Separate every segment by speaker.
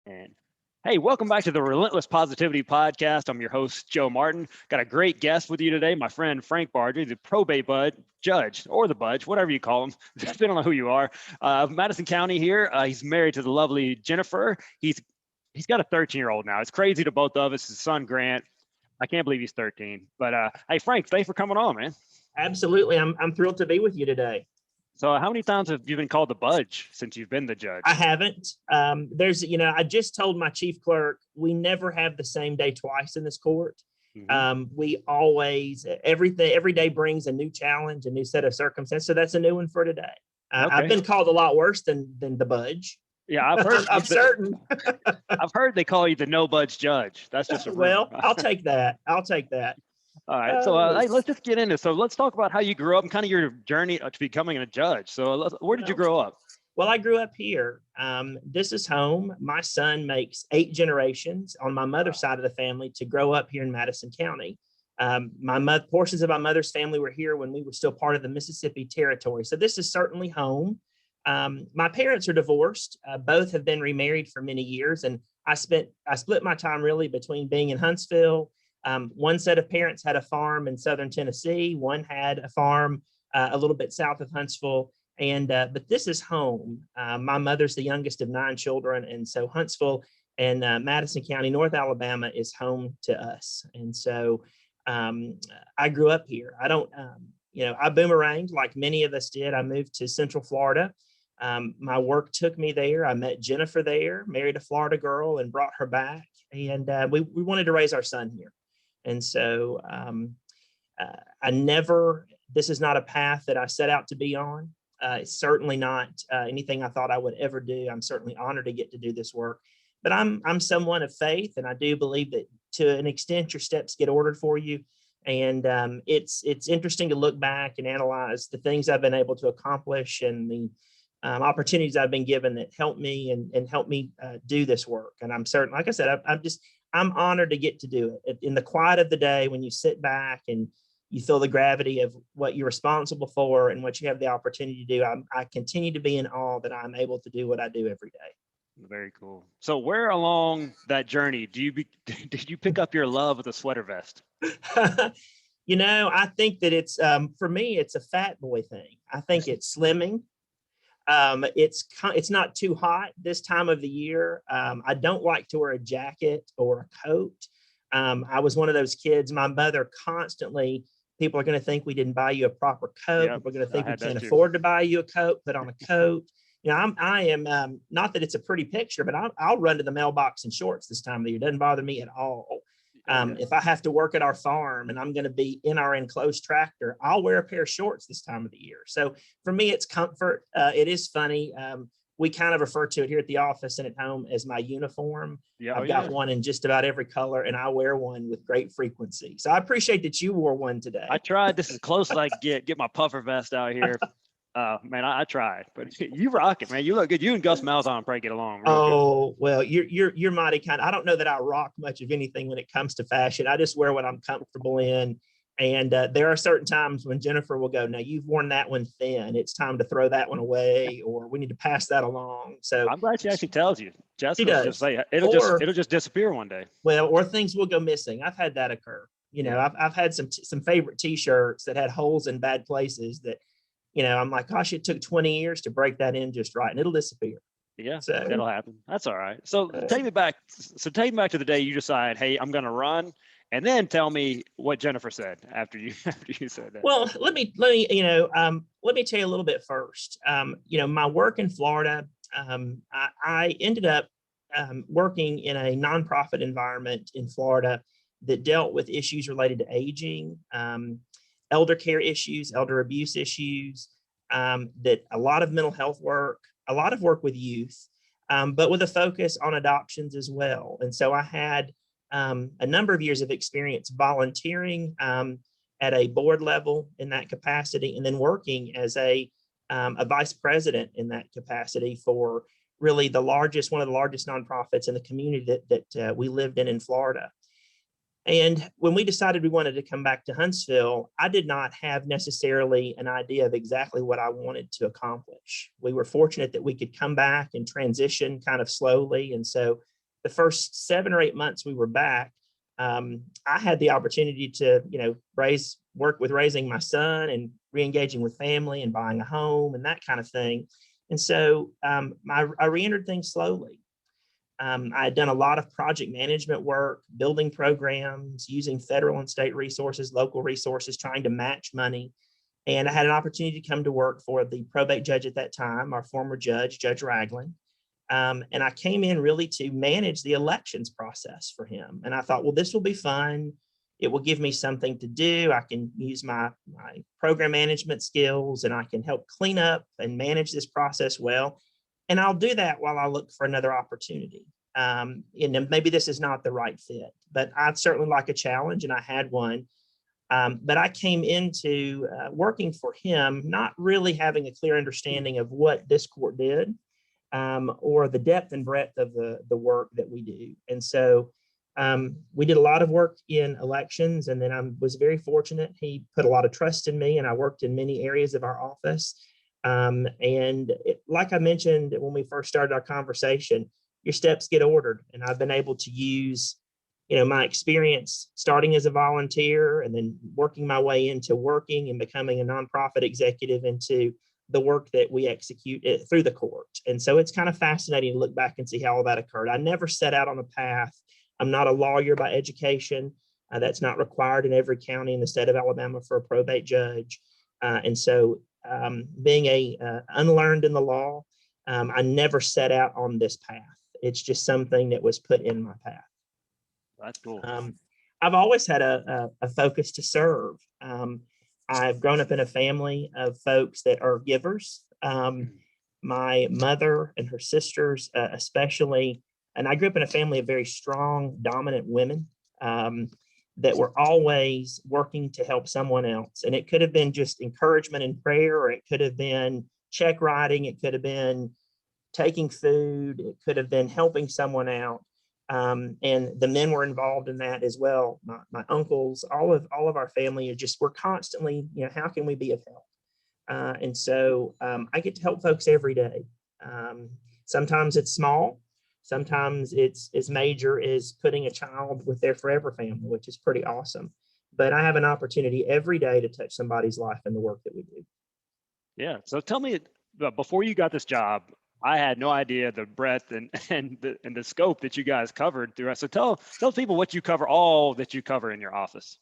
Speaker 1: And hey, welcome back to the Relentless Positivity podcast. I'm your host, Joe Martin. Got a great guest with you today, my friend Frank Barger, the probate judge, or the Budge, whatever you call him, depending on who you are, of Madison County here. He's married to the lovely Jennifer. He's got a 13-year-old now. It's crazy to both of us. His son, Grant. I can't believe he's 13. But hey, Frank, thanks for coming on, man.
Speaker 2: Absolutely. I'm thrilled to be with you today.
Speaker 1: So how many times have you been called the Budge since you've been the judge?
Speaker 2: I haven't. I just told my chief clerk, we never have the same day twice in this court. We always, every day brings a new challenge, a new set of circumstances. So that's a new one for today. Okay. I've been called a lot worse than the Budge.
Speaker 1: Yeah, I've heard.
Speaker 2: I'm certain.
Speaker 1: I've heard they call you the no budge judge. That's just a
Speaker 2: well, I'll take that.
Speaker 1: All right. So hey, let's just get into it. So let's talk about how you grew up and kind of your journey to becoming a judge. So where did you grow up?
Speaker 2: Well, I grew up here. This is home. My son makes 8 generations on my mother's side of the family to grow up here in Madison County. Portions of my mother's family were here when we were still part of the Mississippi Territory. So this is certainly home. My parents are divorced. Both have been remarried for many years. And I split my time really between being in Huntsville. One set of parents had a farm in southern Tennessee. One had a farm a little bit south of Huntsville. But this is home. My mother's the youngest of 9 children. And so Huntsville and Madison County, North Alabama is home to us. And so I grew up here. I boomeranged like many of us did. I moved to Central Florida. My work took me there. I met Jennifer there, married a Florida girl and brought her back. And we wanted to raise our son here. And so this is not a path that I set out to be on. It's certainly not anything I thought I would ever do. I'm certainly honored to get to do this work, but I'm someone of faith. And I do believe that to an extent, your steps get ordered for you. And it's interesting to look back and analyze the things I've been able to accomplish and the opportunities I've been given that help me and help me do this work. And I'm certain, like I said, I'm honored to get to do it in the quiet of the day when you sit back and you feel the gravity of what you're responsible for and what you have the opportunity to do. I continue to be in awe that I'm able to do what I do every day.
Speaker 1: Very cool. So where along that journey did you pick up your love of the sweater vest?
Speaker 2: I think that it's for me, it's a fat boy thing. I think it's slimming. It's not too hot this time of the year. I don't like to wear a jacket or a coat. I was one of those kids. My mother constantly, people are going to think we didn't buy you a proper coat.
Speaker 1: Yep,
Speaker 2: people are going to think we can't afford to buy you a coat, put on a coat. I am not that it's a pretty picture, but I'll run to the mailbox in shorts this time of the year. It doesn't bother me at all. If I have to work at our farm and I'm going to be in our enclosed tractor, I'll wear a pair of shorts this time of the year. So for me, it's comfort. It is funny. We kind of refer to it here at the office and at home as my uniform. I've got one in just about every color, and I wear one with great frequency. So I appreciate that you wore one today.
Speaker 1: I tried. This is as close as I can get my puffer vest out here. Man, I tried, but you rock it, man. You look good. You and Gus Malzahn probably get along.
Speaker 2: Oh, well, you're mighty kind. I don't know that I rock much of anything when it comes to fashion. I just wear what I'm comfortable in. And there are certain times when Jennifer will go, now you've worn that one thin. It's time to throw that one away, or we need to pass that along. So
Speaker 1: I'm glad she actually tells you. Jessica just say it'll just disappear one day.
Speaker 2: Well, or things will go missing. I've had that occur. I've had some favorite T-shirts that had holes in bad places that, I'm like, gosh, it took 20 years to break that in just right, and it'll disappear.
Speaker 1: Yeah, so it'll happen. That's all right. So take me back. So take me back to the day you decide, hey, I'm going to run, and then tell me what Jennifer said after you said that.
Speaker 2: Well, let me tell you a little bit first. My work in Florida, I ended up working in a nonprofit environment in Florida that dealt with issues related to aging, elder care issues, elder abuse issues, that a lot of mental health work, a lot of work with youth, but with a focus on adoptions as well. And so I had a number of years of experience volunteering at a board level in that capacity, and then working as a vice president in that capacity for really one of the largest nonprofits in the community that we lived in Florida. And when we decided we wanted to come back to Huntsville, I did not have necessarily an idea of exactly what I wanted to accomplish. We were fortunate that we could come back and transition kind of slowly. And so the first 7 or 8 months we were back, I had the opportunity to, work with raising my son and re-engaging with family and buying a home and that kind of thing. And so I re-entered things slowly. I had done a lot of project management work, building programs, using federal and state resources, local resources, trying to match money. And I had an opportunity to come to work for the probate judge at that time, our former judge, Judge Ragland. And I came in really to manage the elections process for him. And I thought, well, this will be fun. It will give me something to do. I can use my program management skills and I can help clean up and manage this process well. And I'll do that while I look for another opportunity. And maybe this is not the right fit, but I'd certainly like a challenge, and I had one. But I came into working for him, not really having a clear understanding of what this court did or the depth and breadth of the work that we do. And so we did a lot of work in elections, and then I was very fortunate. He put a lot of trust in me, and I worked in many areas of our office. Like I mentioned when we first started our conversation, your steps get ordered, and I've been able to use my experience starting as a volunteer and then working my way into working and becoming a nonprofit executive into the work that we execute through the court. And so it's kind of fascinating to look back and see how all that occurred. I never set out on a path. I'm not a lawyer by education. That's not required in every county in the state of Alabama for a probate judge. And so being unlearned in the law, I never set out on this path. It's just something that was put in my path.
Speaker 1: That's cool.
Speaker 2: I've always had a focus to serve. I've grown up in a family of folks that are givers. My mother and her sisters, especially, and I grew up in a family of very strong, dominant women that were always working to help someone else. And it could have been just encouragement and prayer, or it could have been check writing. It could have been taking food. It could have been helping someone out. And the men were involved in that as well. My uncles, all of our family we're constantly, how can we be of help? And so I get to help folks every day. Sometimes it's small. Sometimes it's as major as putting a child with their forever family, which is pretty awesome. But I have an opportunity every day to touch somebody's life in the work that we do.
Speaker 1: Yeah. So tell me, before you got this job, I had no idea the breadth and the scope that you guys covered throughout. So tell people what you cover, all that you cover in your office.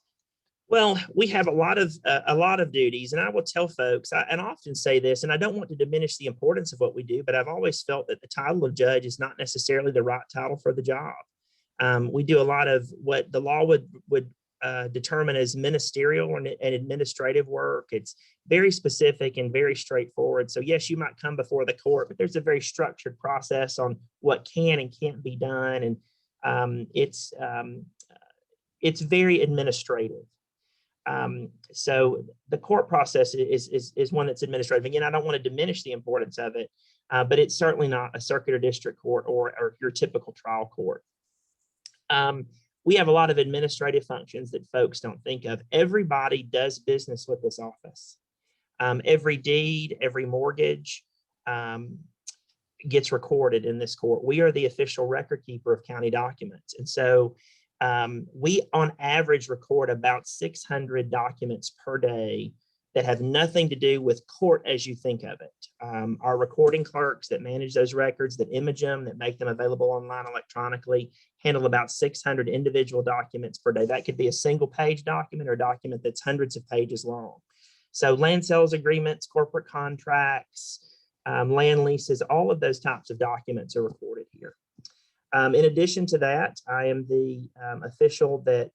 Speaker 2: Well, we have a lot of duties, and I will tell folks, and I often say this, and I don't want to diminish the importance of what we do, but I've always felt that the title of judge is not necessarily the right title for the job. We do a lot of what the law would determine as ministerial and administrative work. It's very specific and very straightforward. So yes, you might come before the court, but there's a very structured process on what can and can't be done, and it's very administrative. So the court process is one that's administrative. Again, I don't want to diminish the importance of it, but it's certainly not a circuit or district court or your typical trial court. We have a lot of administrative functions that folks don't think of. Everybody does business with this office. Every deed, every mortgage gets recorded in this court. We are the official record keeper of county documents. And so we on average record about 600 documents per day that have nothing to do with court as you think of it. Our recording clerks that manage those records, that image them, that make them available online electronically, handle about 600 individual documents per day. That could be a single page document or a document that's hundreds of pages long. So land sales agreements, corporate contracts, land leases, all of those types of documents are recorded here. In addition to that, I am the official that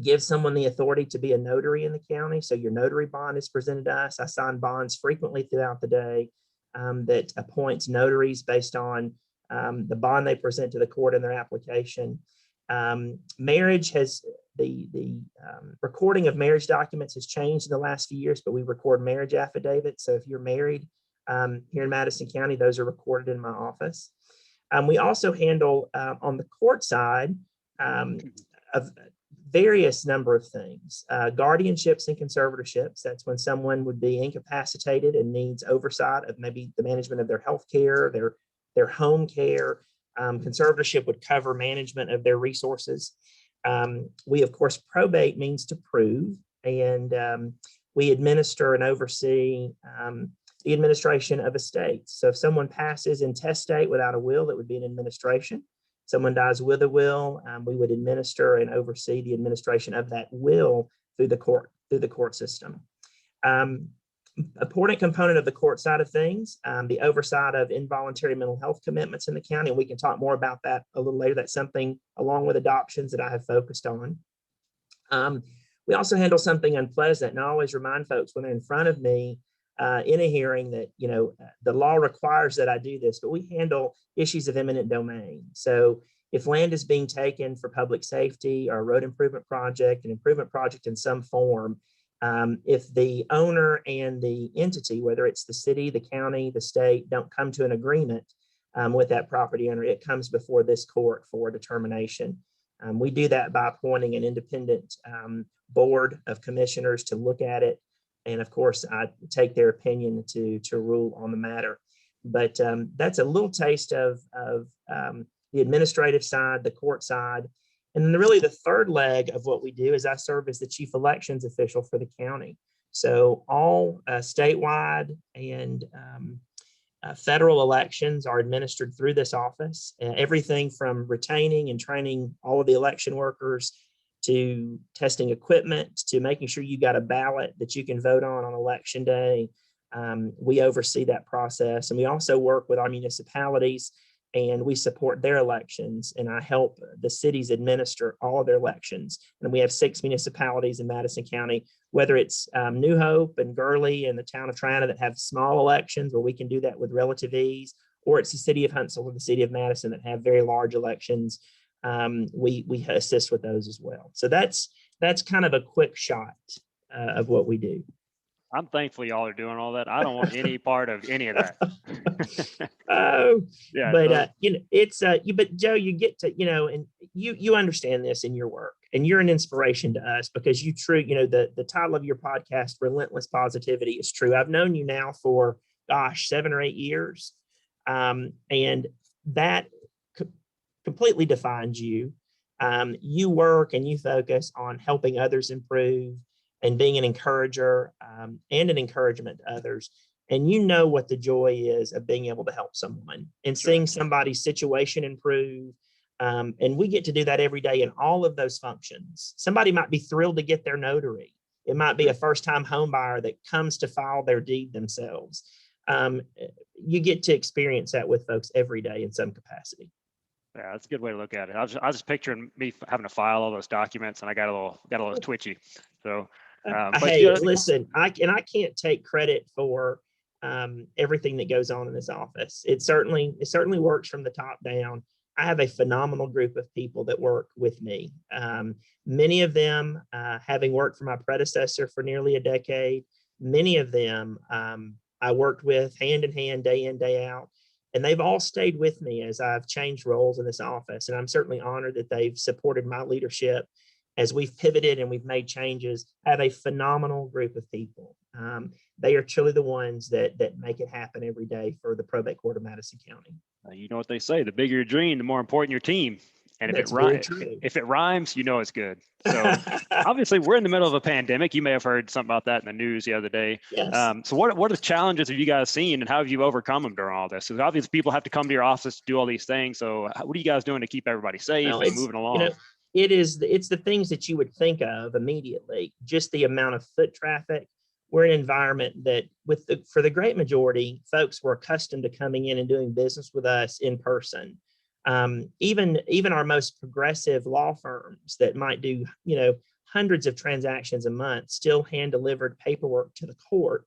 Speaker 2: gives someone the authority to be a notary in the county. So your notary bond is presented to us. I sign bonds frequently throughout the day that appoints notaries based on the bond they present to the court in their application. Marriage has the recording of marriage documents has changed in the last few years, but we record marriage affidavits. So if you're married here in Madison County, those are recorded in my office. We also handle on the court side of various number of things, guardianships and conservatorships. That's when someone would be incapacitated and needs oversight of maybe the management of their health care, their home care. Conservatorship would cover management of their resources. We, of course, probate means to prove, and we administer and oversee the administration of estates. So if someone passes intestate without a will, that would be an administration. Someone dies with a will, we would administer and oversee the administration of that will through the court system. Important component of the court side of things, the oversight of involuntary mental health commitments in the county, and we can talk more about that a little later. That's something along with adoptions that I have focused on. We also handle something unpleasant, and I always remind folks when they're in front of me in a hearing that, the law requires that I do this, but we handle issues of eminent domain. So if land is being taken for public safety or a road improvement project, an improvement project in some form, if the owner and the entity, whether it's the city, the county, the state, don't come to an agreement with that property owner, it comes before this court for determination. We do that by appointing an independent board of commissioners to look at it. And of course, I take their opinion to rule on the matter. But that's a little taste of the administrative side, the court side. And then really the third leg of what we do is I serve as the chief elections official for the county. So all statewide and federal elections are administered through this office. Everything from retaining and training all of the election workers to testing equipment, to making sure you got a ballot that you can vote on election day. We oversee that process. And we also work with our municipalities and we support their elections. And I help the cities administer all of their elections. And we have 6 municipalities in Madison County, whether it's New Hope and Gurley and the town of Triana that have small elections where we can do that with relative ease, or it's the city of Huntsville or the city of Madison that have very large elections. We assist with those as well. So that's kind of a quick shot of what we do.
Speaker 1: I'm thankful y'all are doing all that. I don't want any part of any of that.
Speaker 2: Oh,
Speaker 1: yeah.
Speaker 2: But it's but Joe, you get to, and you understand this in your work, and you're an inspiration to us because you the title of your podcast, Relentless Positivity, is true. I've known you now for 7 or 8 years, and that completely defines you. You work and you focus on helping others improve and being an encourager and an encouragement to others. And you know what the joy is of being able to help someone and seeing somebody's situation improve. And we get to do that every day in all of those functions. Somebody might be thrilled to get their notary. It might be a first-time home buyer that comes to file their deed themselves. You get to experience that with folks every day in some capacity.
Speaker 1: Yeah, that's a good way to look at it. I was just picturing me having to file all those documents, and I got a little twitchy. So,
Speaker 2: hey, listen, I can't take credit for everything that goes on in this office. It certainly works from the top down. I have a phenomenal group of people that work with me. Many of them having worked for my predecessor for nearly a decade. Many of them I worked with hand in hand, day in, day out. And they've all stayed with me as I've changed roles in this office. And I'm certainly honored that they've supported my leadership as we've pivoted and we've made changes. I have a phenomenal group of people. They are truly the ones that make it happen every day for the Probate Court of Madison County.
Speaker 1: You know what they say, the bigger your dream, the more important your team. And if it rhymes, it's good. So obviously we're in the middle of a pandemic. You may have heard something about that in the news the other day.
Speaker 2: Yes.
Speaker 1: So what are the challenges have you guys seen and how have you overcome them during all this? So obviously people have to come to your office to do all these things. So what are you guys doing to keep everybody safe and moving along?
Speaker 2: It's the things that you would think of immediately, just the amount of foot traffic. We're in an environment that for the great majority, folks were accustomed to coming in and doing business with us in person. Even our most progressive law firms that might do, hundreds of transactions a month still hand delivered paperwork to the court.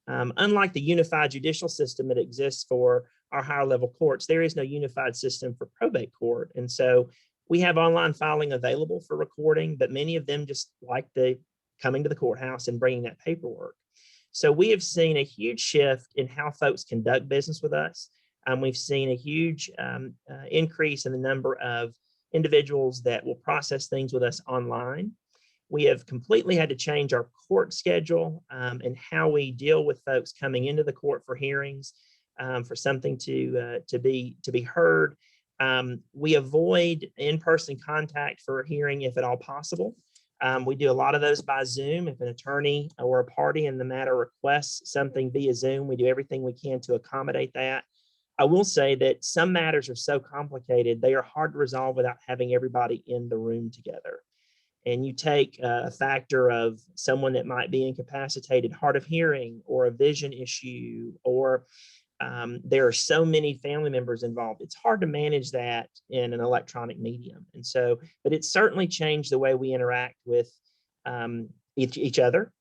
Speaker 2: Unlike the unified judicial system that exists for our higher level courts, there is no unified system for probate court. And so we have online filing available for recording, but many of them just like the coming to the courthouse and bringing that paperwork. So we have seen a huge shift in how folks conduct business with us. We've seen a huge increase in the number of individuals that will process things with us online. We have completely had to change our court schedule and how we deal with folks coming into the court for hearings, for something to be heard. We avoid in-person contact for a hearing if at all possible. We do a lot of those by Zoom. If an attorney or a party in the matter requests something via Zoom, we do everything we can to accommodate that. I will say that some matters are so complicated, they are hard to resolve without having everybody in the room together. And you take a factor of someone that might be incapacitated, hard of hearing, or a vision issue, or there are so many family members involved. It's hard to manage that in an electronic medium. And so, but it's certainly changed the way we interact with each other,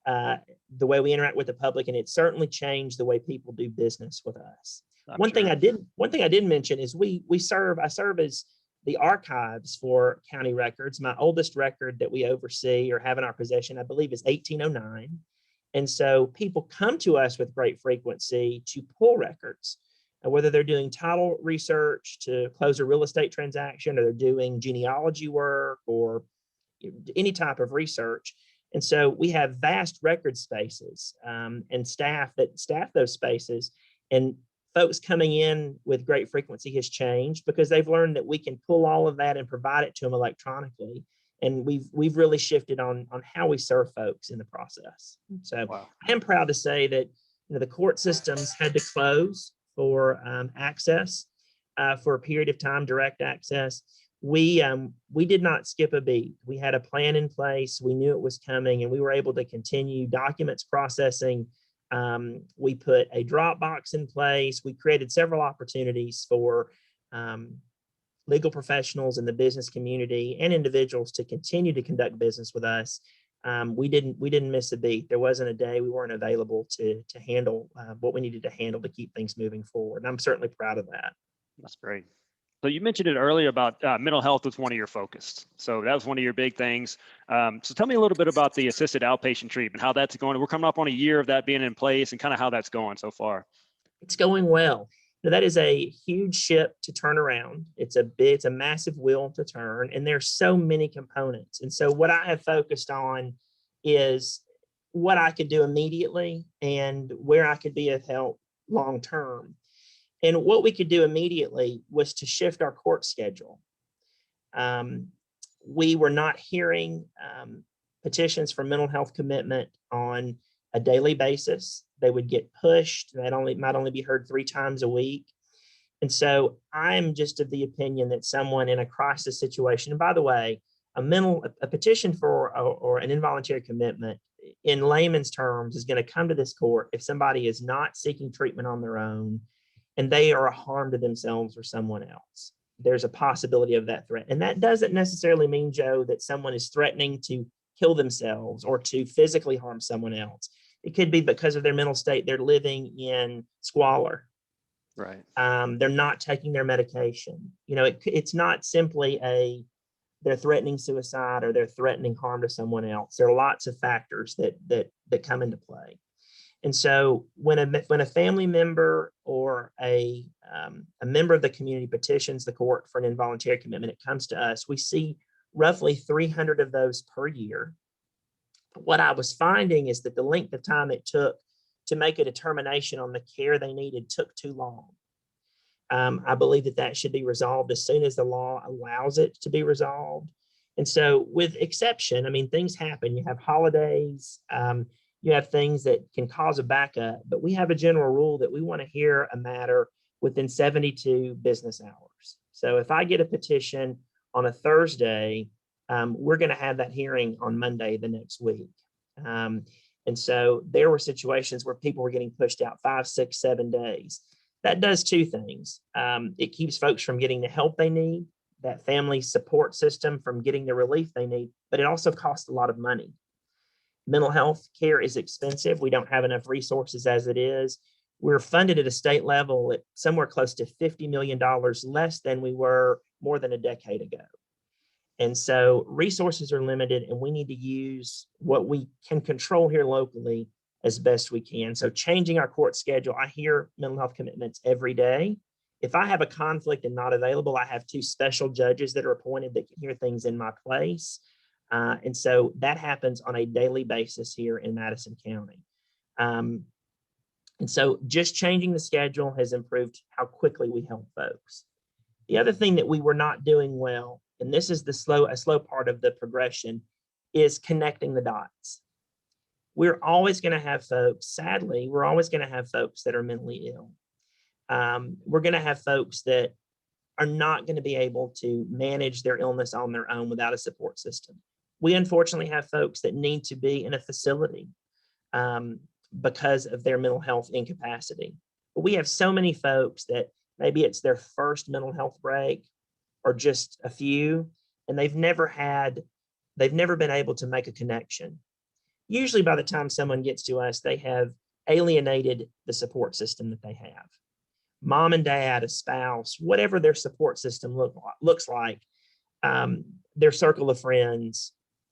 Speaker 2: the way we interact with the public, and it certainly changed the way people do business with us. One thing I didn't mention is I serve as the archives for county records. My oldest record that we oversee or have in our possession, I believe, is 1809. And so people come to us with great frequency to pull records, whether they're doing title research to close a real estate transaction, or they're doing genealogy work or any type of research. And so we have vast record spaces and staff that staff those spaces. And folks coming in with great frequency has changed because they've learned that we can pull all of that and provide it to them electronically. And we've really shifted on how we serve folks in the process. So wow. I am proud to say that the court systems had to close for access for a period of time, direct access. We did not skip a beat. We had a plan in place. We knew it was coming, and we were able to continue documents processing. We put a Dropbox in place. We created several opportunities for legal professionals in the business community and individuals to continue to conduct business with us. We didn't miss a beat. There wasn't a day we weren't available to handle what we needed to handle to keep things moving forward. And I'm certainly proud of that.
Speaker 1: That's great. So you mentioned it earlier about mental health was one of your focus. So that was one of your big things. So tell me a little bit about the assisted outpatient treatment, how that's going. We're coming up on a year of that being in place, and kind of how that's going so far.
Speaker 2: It's going well. Now, that is a huge ship to turn around. It's a massive wheel to turn, and there's so many components. And so what I have focused on is what I could do immediately and where I could be of help long term. And what we could do immediately was to shift our court schedule. We were not hearing petitions for mental health commitment on a daily basis. They would get pushed. That might only be heard 3 times a week. And so I'm just of the opinion that someone in a crisis situation, and by the way, a petition for or an involuntary commitment in layman's terms is going to come to this court if somebody is not seeking treatment on their own and they are a harm to themselves or someone else. There's a possibility of that threat. And that doesn't necessarily mean, Joe, that someone is threatening to kill themselves or to physically harm someone else. It could be because of their mental state. They're living in squalor.
Speaker 1: Right.
Speaker 2: They're not taking their medication. It's not simply they're threatening suicide or they're threatening harm to someone else. There are lots of factors that come into play. And so when a family member or a member of the community petitions the court for an involuntary commitment, it comes to us. We see roughly 300 of those per year. What I was finding is that the length of time it took to make a determination on the care they needed took too long. I believe that should be resolved as soon as the law allows it to be resolved. And so with exception, things happen. You have holidays, you have things that can cause a backup, but we have a general rule that we want to hear a matter within 72 business hours. So if I get a petition on a Thursday, we're going to have that hearing on Monday the next week. And so there were situations where people were getting pushed out 5, 6, 7 days. That does 2 things. It keeps folks from getting the help they need, that family support system from getting the relief they need, but it also costs a lot of money. Mental health care is expensive. We don't have enough resources as it is. We're funded at a state level at somewhere close to $50 million less than we were more than a decade ago. And so resources are limited, and we need to use what we can control here locally as best we can. So changing our court schedule, I hear mental health commitments every day. If I have a conflict and not available, I have 2 special judges that are appointed that can hear things in my place. And so that happens on a daily basis here in Madison County. And so just changing the schedule has improved how quickly we help folks. The other thing that we were not doing well, and this is a slow part of the progression, is connecting the dots. We're always going to have folks, sadly, we're always going to have folks that are mentally ill. We're going to have folks that are not going to be able to manage their illness on their own without a support system. We unfortunately have folks that need to be in a facility because of their mental health incapacity. But we have so many folks that maybe it's their first mental health break or just a few, and they've never been able to make a connection. Usually by the time someone gets to us, they have alienated the support system that they have. Mom and dad, a spouse, whatever their support system looks like, their circle of friends,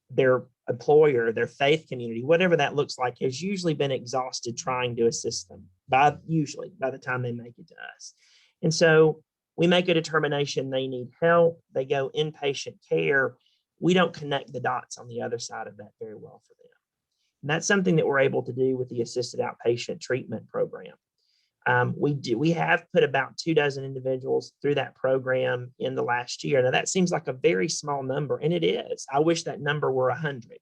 Speaker 2: their employer, their faith community, whatever that looks like, has usually been exhausted trying to assist them by the time they make it to us. And so we make a determination they need help. They go inpatient care. We don't connect the dots on the other side of that very well for them. And that's something that we're able to do with the assisted outpatient treatment program. We have put about 24 individuals through that program in the last year. Now that seems like a very small number, and it is. I wish that number were 100,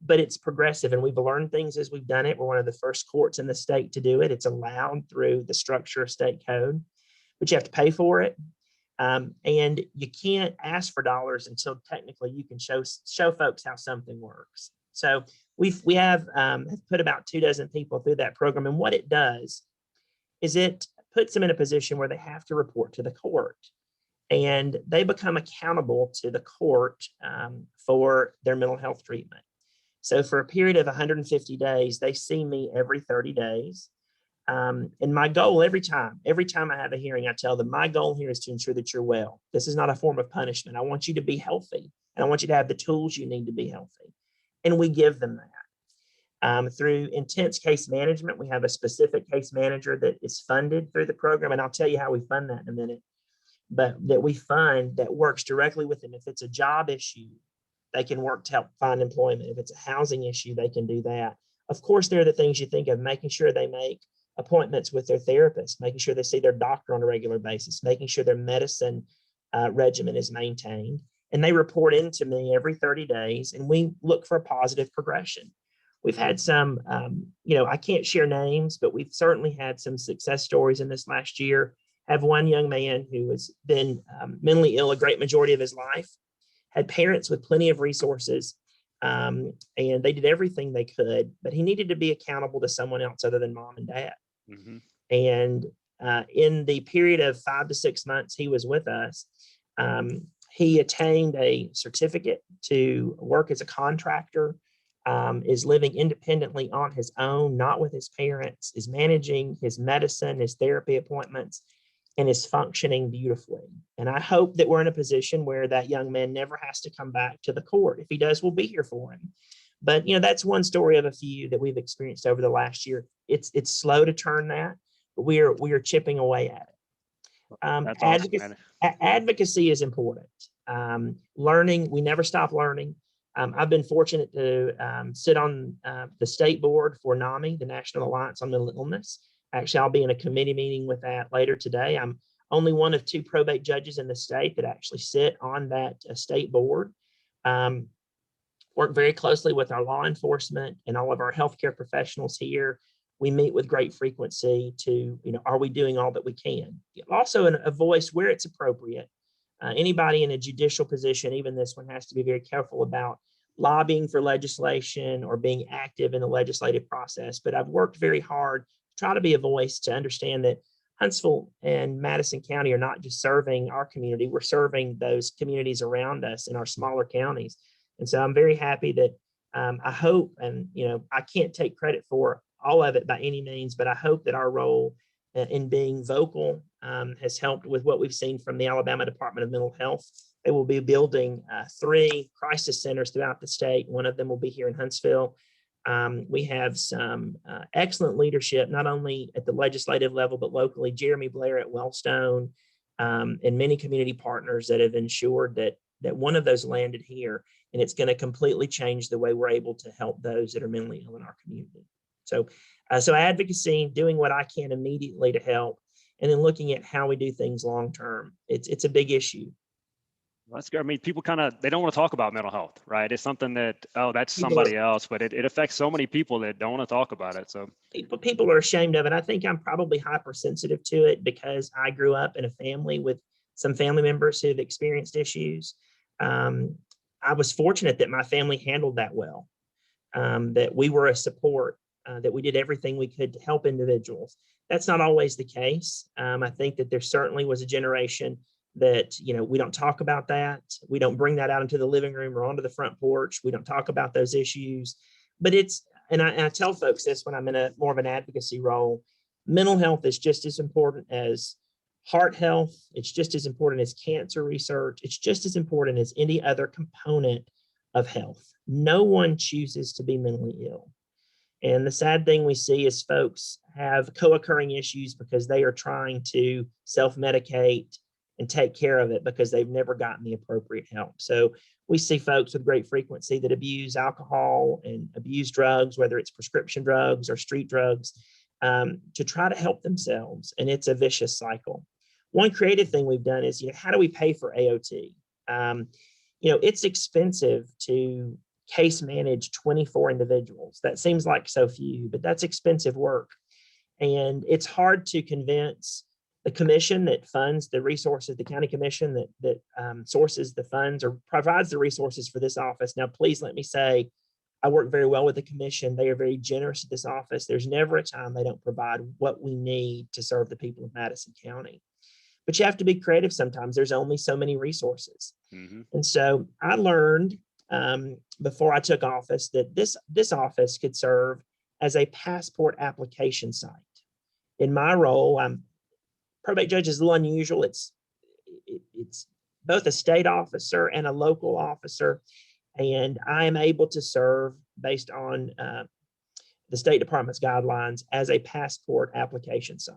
Speaker 2: but it's progressive, and we've learned things as we've done it. We're one of the first courts in the state to do it. It's allowed through the structure of state code, but you have to pay for it, and you can't ask for dollars until technically you can show folks how something works. So we have put about 24 people through that program. And what it does is it puts them in a position where they have to report to the court, and they become accountable to the court for their mental health treatment. So for a period of 150 days, they see me every 30 days. And my goal every time I have a hearing, I tell them my goal here is to ensure that you're well. This is not a form of punishment. I want you to be healthy, and I want you to have the tools you need to be healthy. And we give them that. Through intense case management, we have a specific case manager that is funded through the program. And I'll tell you how we fund that in a minute. But that we fund that works directly with them. If it's a job issue, they can work to help find employment. If it's a housing issue, they can do that. Of course, there are the things you think of, making sure they make appointments with their therapist, making sure they see their doctor on a regular basis, making sure their medicine regimen is maintained. And they report into me every 30 days, and we look for a positive progression. We've had some, I can't share names, but we've certainly had some success stories in this last year. I have one young man who has been mentally ill a great majority of his life, had parents with plenty of resources, and they did everything they could, but he needed to be accountable to someone else other than mom and dad. Mm-hmm. And in the period of 5 to 6 months he was with us, he attained a certificate to work as a contractor, is living independently on his own, not with his parents, is managing his medicine, his therapy appointments, and is functioning beautifully. And I hope that we're in a position where that young man never has to come back to the court. If he does, we'll be here for him. But, that's one story of a few that we've experienced over the last year. It's slow to turn that, but we are chipping away at it. Advocacy is important. Learning, we never stop learning. I've been fortunate to sit on the state board for NAMI, the National Alliance on Mental Illness. Actually, I'll be in a committee meeting with that later today. I'm only one of 2 probate judges in the state that actually sit on that state board. Work very closely with our law enforcement and all of our healthcare professionals here. We meet with great frequency to, are we doing all that we can? Also, a voice where it's appropriate. Anybody in a judicial position, even this one, has to be very careful about lobbying for legislation or being active in the legislative process. But I've worked very hard to try to be a voice to understand that Huntsville and Madison County are not just serving our community, we're serving those communities around us in our smaller counties. And so I'm very happy that I hope, and I can't take credit for all of it by any means, but I hope that our role in being vocal has helped with what we've seen from the Alabama Department of Mental Health. They will be building 3 crisis centers throughout the state. One of them will be here in Huntsville. We have some excellent leadership, not only at the legislative level, but locally. Jeremy Blair at Wellstone and many community partners that have ensured that one of those landed here, and it's going to completely change the way we're able to help those that are mentally ill in our community. So advocacy, doing what I can immediately to help. and then looking at how we do things long term. It's a big issue.
Speaker 1: That's good. I mean, people they don't want to talk about mental health, right? It's something that, oh, that's
Speaker 2: People
Speaker 1: somebody else, but it affects so many people that don't want to talk about it. So
Speaker 2: people are ashamed of it. I think I'm probably hypersensitive to it because I grew up in a family with some family members who have experienced issues. I was fortunate that my family handled that well, that we were a support, that we did everything we could to help individuals. That's not always the case. I think that there certainly was a generation that, we don't talk about that. We don't bring that out into the living room or onto the front porch. We don't talk about those issues. But and I tell folks this when I'm in more of an advocacy role, mental health is just as important as heart health. It's just as important as cancer research. It's just as important as any other component of health. No one chooses to be mentally ill. And the sad thing we see is folks have co-occurring issues because they are trying to self-medicate and take care of it because they've never gotten the appropriate help. So we see folks with great frequency that abuse alcohol and abuse drugs, whether it's prescription drugs or street drugs, to try to help themselves. And it's a vicious cycle. One creative thing we've done is, how do we pay for AOT? It's expensive to case manage 24 individuals. That seems like so few, but that's expensive work. And it's hard to convince the commission that funds the resources, the county commission that sources the funds or provides the resources for this office. Now, please let me say, I work very well with the commission. They are very generous at this office. There's never a time they don't provide what we need to serve the people of Madison County. But you have to be creative sometimes. There's only so many resources. Mm-hmm. And so I learned before I took office that this office could serve as a passport application site. In my role, probate judge is a little unusual. It's both a state officer and a local officer, and I am able to serve based on the State Department's guidelines as a passport application site.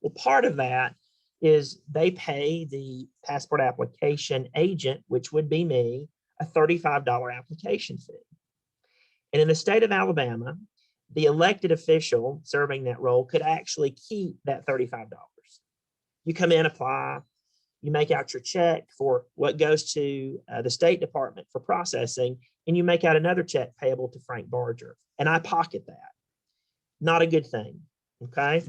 Speaker 2: Well, part of that is they pay the passport application agent, which would be me, a $35 application fee. And in the state of Alabama, the elected official serving that role could actually keep that $35. You come in, apply, you make out your check for what goes to the State Department for processing, and you make out another check payable to Frank Barger. And I pocket that. Not a good thing. Okay.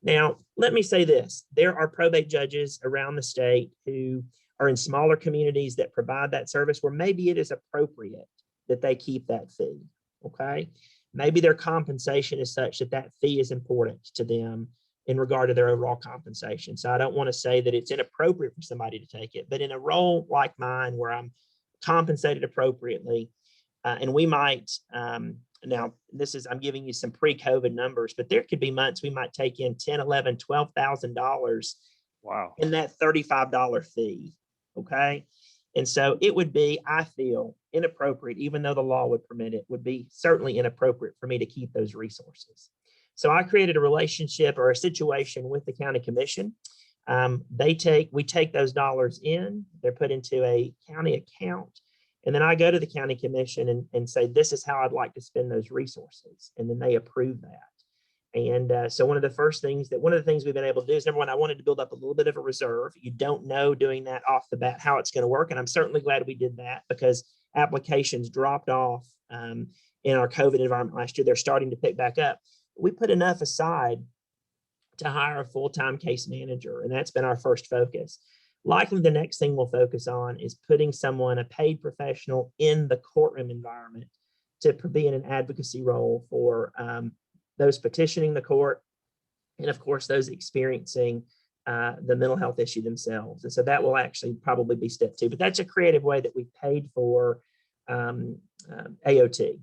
Speaker 2: Now, let me say this. There are probate judges around the state who are in smaller communities that provide that service where maybe it is appropriate that they keep that fee. Okay. Maybe their compensation is such that that fee is important to them in regard to their overall compensation. So I don't want to say that it's inappropriate for somebody to take it, but in a role like mine where I'm compensated appropriately, and we might, now I'm giving you some pre-COVID numbers, but there could be months we might take in $10, $11, $12,000.
Speaker 1: Wow.
Speaker 2: In that $35 fee. Okay. And so it would be, I feel, inappropriate, even though the law would permit it, would be certainly inappropriate for me to keep those resources. So I created a relationship or a situation with the county commission. We take those dollars in, they're put into a county account. And then I go to the county commission and say, this is how I'd like to spend those resources. And then they approve that. And so one of the things we've been able to do is, number one, I wanted to build up a little bit of a reserve. You don't know doing that off the bat how it's going to work. And I'm certainly glad we did that because applications dropped off in our COVID environment last year. They're starting to pick back up. We put enough aside to hire a full-time case manager, and that's been our first focus. Likely the next thing we'll focus on is putting a paid professional in the courtroom environment to be in an advocacy role for those petitioning the court, and of course, those experiencing the mental health issue themselves. And so that will actually probably be step 2, but that's a creative way that we paid for AOT.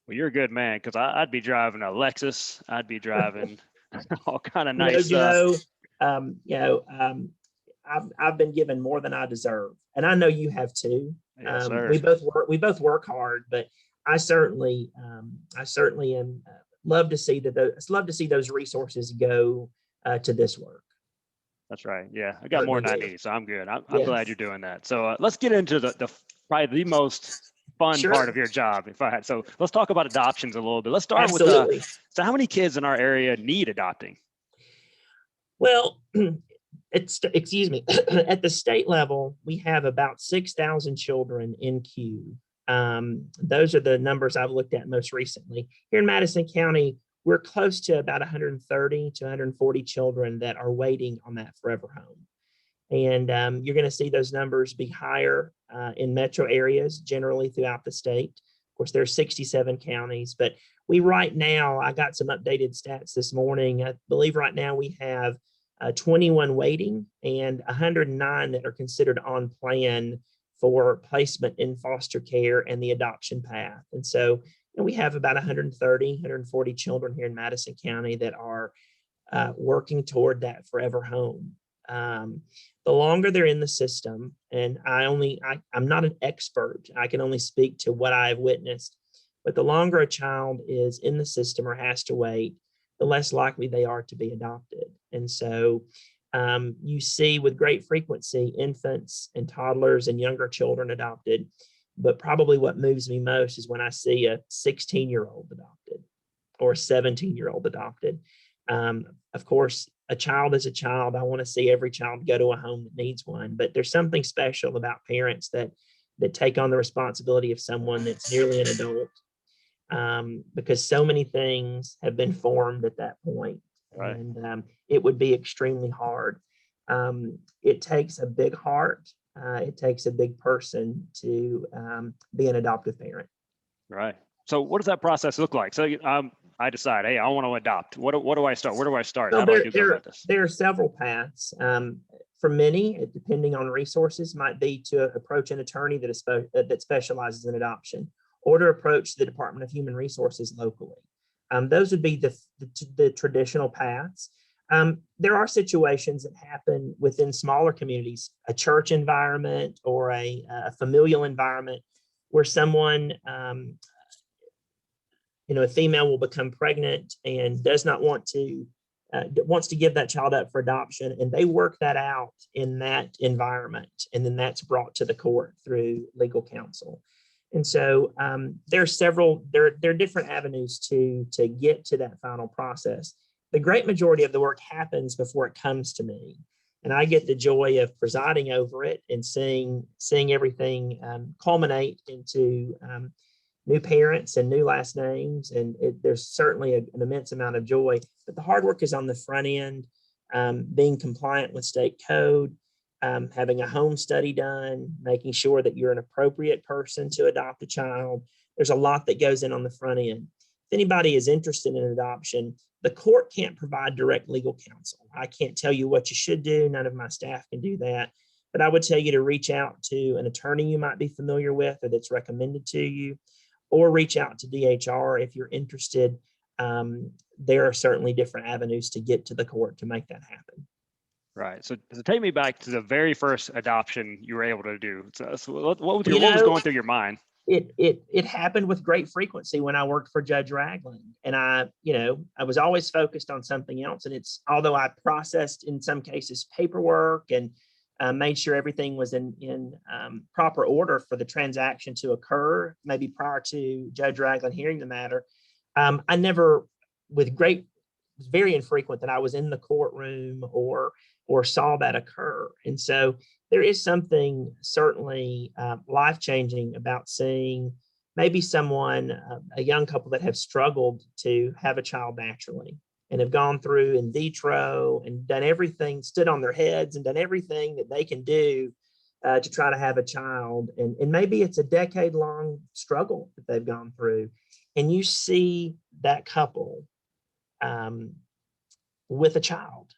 Speaker 1: Well, you're a good man, because I'd be driving a Lexus. I'd be driving all kind of nice stuff.
Speaker 2: Joe, I've been given more than I deserve, and I know you have too.
Speaker 1: Yes, sir.
Speaker 2: We both work hard, but I certainly am love to see those resources go to this work.
Speaker 1: That's right. Yeah, I got more than I need, so I'm good. I'm glad you're doing that. So let's get into the probably the most fun part of your job. So let's talk about adoptions a little bit. Let's start with so how many kids in our area need adopting?
Speaker 2: Well, excuse me, at the state level, we have about 6,000 children in queue. Those are the numbers I've looked at most recently. Here in Madison County, we're close to about 130 to 140 children that are waiting on that forever home. And you're going to see those numbers be higher in metro areas generally throughout the state. Of course, there are 67 counties, but right now, I got some updated stats this morning. I believe right now we have 21 waiting and 109 that are considered on plan for placement in foster care and the adoption path. And so we have about 130, 140 children here in Madison County that are working toward that forever home. The longer they're in the system, and I'm not an expert, I can only speak to what I've witnessed, but the longer a child is in the system or has to wait, the less likely they are to be adopted. And so you see with great frequency infants and toddlers and younger children adopted, but probably what moves me most is when I see a 16-year-old adopted or a 17-year-old adopted. Of course, a child is a child. I want to see every child go to a home that needs one, but there's something special about parents that take on the responsibility of someone that's nearly an adult, because so many things have been formed at that point.
Speaker 1: Right.
Speaker 2: And it would be extremely hard. It takes a big heart. It takes a big person to be an adoptive parent.
Speaker 1: Right. So what does that process look like? So I decide, hey, I want to adopt. What do I start? Where do I start?
Speaker 2: Well,
Speaker 1: How do I do something like this?
Speaker 2: there are several paths. For many, depending on resources, might be to approach an attorney that specializes in adoption, or to approach the Department of Human Resources locally. Those would be the traditional paths. There are situations that happen within smaller communities, a church environment or a familial environment, where someone, a female will become pregnant and does not wants to give that child up for adoption, and they work that out in that environment, and then that's brought to the court through legal counsel. And so there are different avenues to get to that final process. The great majority of the work happens before it comes to me, and I get the joy of presiding over it and seeing everything culminate into new parents and new last names. And there's certainly an immense amount of joy, but the hard work is on the front end, being compliant with state code, having a home study done, making sure that you're an appropriate person to adopt a child. There's a lot that goes in on the front end. If anybody is interested in adoption, the court can't provide direct legal counsel. I can't tell you what you should do. None of my staff can do that. But I would tell you to reach out to an attorney you might be familiar with or that's recommended to you, or reach out to DHR if you're interested. There are certainly different avenues to get to the court to make that happen.
Speaker 1: Right. So take me back to the very first adoption you were able to do. So what was going through your mind?
Speaker 2: It happened with great frequency when I worked for Judge Ragland, and I was always focused on something else. And although I processed in some cases paperwork and made sure everything was in proper order for the transaction to occur, maybe prior to Judge Ragland hearing the matter, I never, it was very infrequent that I was in the courtroom or saw that occur. And so there is something certainly life-changing about seeing maybe someone, a young couple that have struggled to have a child naturally and have gone through in vitro and done everything, stood on their heads and done everything that they can do to try to have a child. And maybe it's a decade-long struggle that they've gone through. And you see that couple with a child.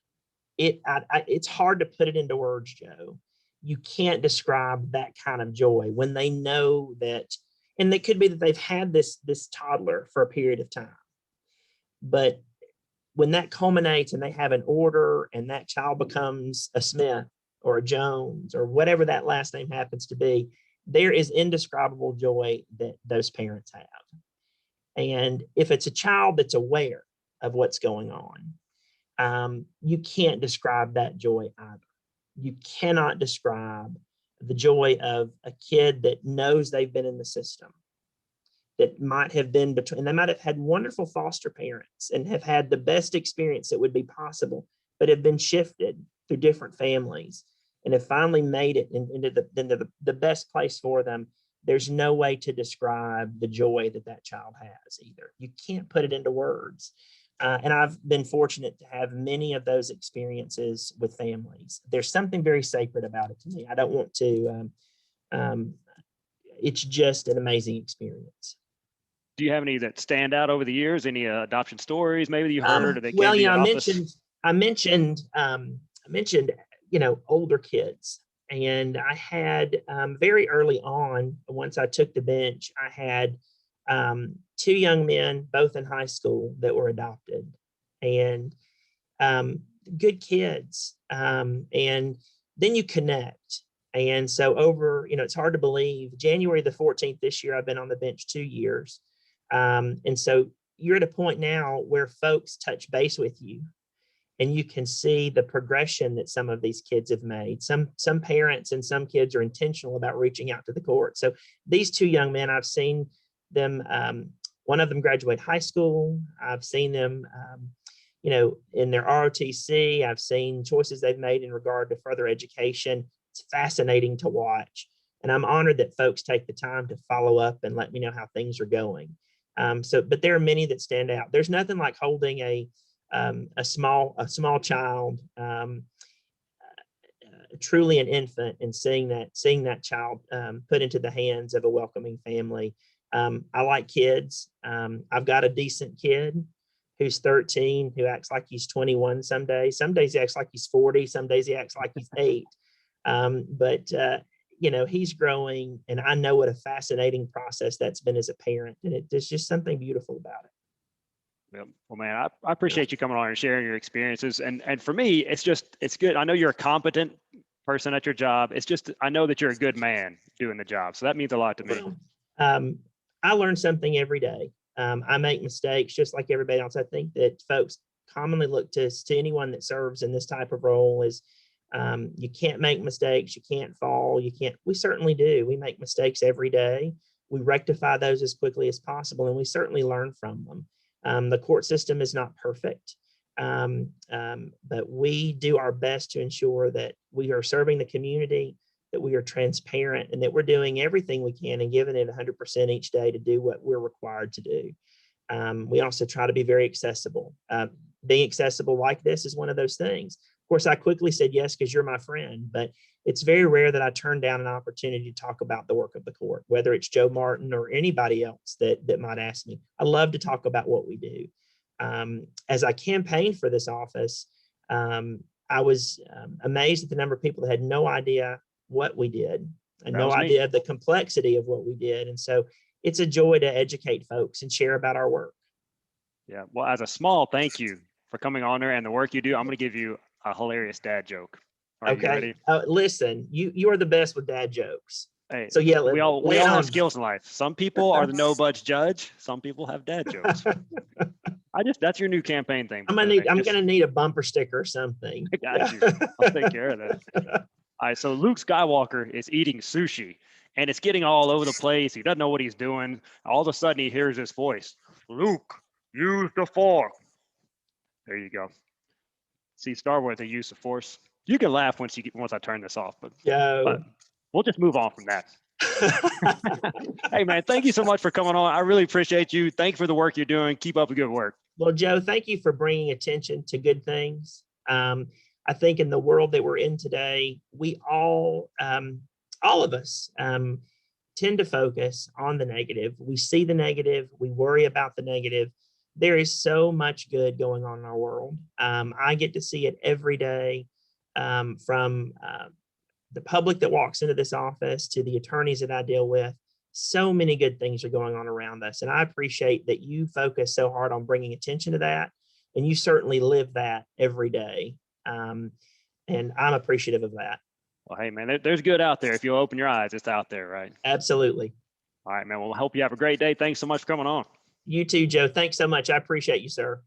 Speaker 2: It's hard to put it into words, Joe. You can't describe that kind of joy when they know that, and it could be that they've had this toddler for a period of time, but when that culminates and they have an order and that child becomes a Smith or a Jones or whatever that last name happens to be, there is indescribable joy that those parents have. And if it's a child that's aware of what's going on, you can't describe that joy either. You cannot describe the joy of a kid that knows they've been in the system, that might have been they might have had wonderful foster parents and have had the best experience that would be possible, but have been shifted through different families and have finally made it into the best place for them. There's no way to describe the joy that child has either. You can't put it into words. And I've been fortunate to have many of those experiences with families. There's something very sacred about it to me. I don't want to, it's just an amazing experience.
Speaker 1: Do you have any that stand out over the years? Any adoption stories maybe that you heard, or they
Speaker 2: well,
Speaker 1: came to your
Speaker 2: I
Speaker 1: office?
Speaker 2: mentioned, older kids. And I had very early on, once I took the bench, I had 2 young men, both in high school, that were adopted, and good kids. And then you connect. And so over, it's hard to believe, January the 14th this year, I've been on the bench 2 years. And so you're at a point now where folks touch base with you, and you can see the progression that some of these kids have made. Some parents and some kids are intentional about reaching out to the court. So these 2 young men, I've seen them, one of them graduate high school. I've seen them, in their ROTC. I've seen choices they've made in regard to further education. It's fascinating to watch. And I'm honored that folks take the time to follow up and let me know how things are going. But there are many that stand out. There's nothing like holding a small child, truly an infant, and seeing that child put into the hands of a welcoming family. I like kids. I've got a decent kid who's 13, who acts like he's 21 some days. Some days he acts like he's 40. Some days he acts like he's 8. But he's growing, and I know what a fascinating process that's been as a parent. And there's just something beautiful about it.
Speaker 1: Yep. Well, man, I appreciate you coming on and sharing your experiences. And for me, it's good. I know you're a competent person at your job. It's just, I know that you're a good man doing the job. So that means a lot to me.
Speaker 2: Well, I learn something every day. I make mistakes just like everybody else. I think that folks commonly look to anyone that serves in this type of role as you can't make mistakes. You can't fall. We certainly do. We make mistakes every day. We rectify those as quickly as possible, and we certainly learn from them. The court system is not perfect, but we do our best to ensure that we are serving the community, that we are transparent, and that we're doing everything we can and giving it 100% each day to do what we're required to do. We also try to be very accessible. Being accessible like this is one of those things. Of course, I quickly said yes because you're my friend, but it's very rare that I turn down an opportunity to talk about the work of the court, whether it's Joe Martin or anybody else that might ask me. I love to talk about what we do. As I campaigned for this office, I was amazed at the number of people that had no idea what we did and no idea of the complexity of what we did. And so it's a joy to educate folks and share about our work.
Speaker 1: Yeah. Well, as a small thank you for coming on there and the work you do, I'm going to give you a hilarious dad joke. Are you ready?
Speaker 2: Listen, you are the best with dad jokes.
Speaker 1: Hey,
Speaker 2: so yeah,
Speaker 1: we all have skills in life. Some people are the no budge judge. Some people have dad jokes. That's your new campaign thing.
Speaker 2: I'm gonna need a bumper sticker or something.
Speaker 1: I got you. I'll take care of that. All right. So Luke Skywalker is eating sushi, and it's getting all over the place. He doesn't know what he's doing. All of a sudden, he hears this voice: "Luke, use the fork." There you go. See, Star Wars, they use the Force. You can laugh once I turn this off, but we'll just move on from that. Hey, man, thank you so much for coming on. I really appreciate you. Thank you for the work you're doing. Keep up the good work.
Speaker 2: Well, Joe, thank you for bringing attention to good things. I think in the world that we're in today, we all of us tend to focus on the negative. We see the negative. We worry about the negative. There is so much good going on in our world. I get to see it every day, from the public that walks into this office to the attorneys that I deal with. So many good things are going on around us. And I appreciate that you focus so hard on bringing attention to that. And you certainly live that every day. And I'm appreciative of that.
Speaker 1: Well, hey, man, there's good out there. If you open your eyes, it's out there, right?
Speaker 2: Absolutely.
Speaker 1: All right, man. Well, I hope you have a great day. Thanks so much for coming on.
Speaker 2: You too, Joe. Thanks so much. I appreciate you, sir.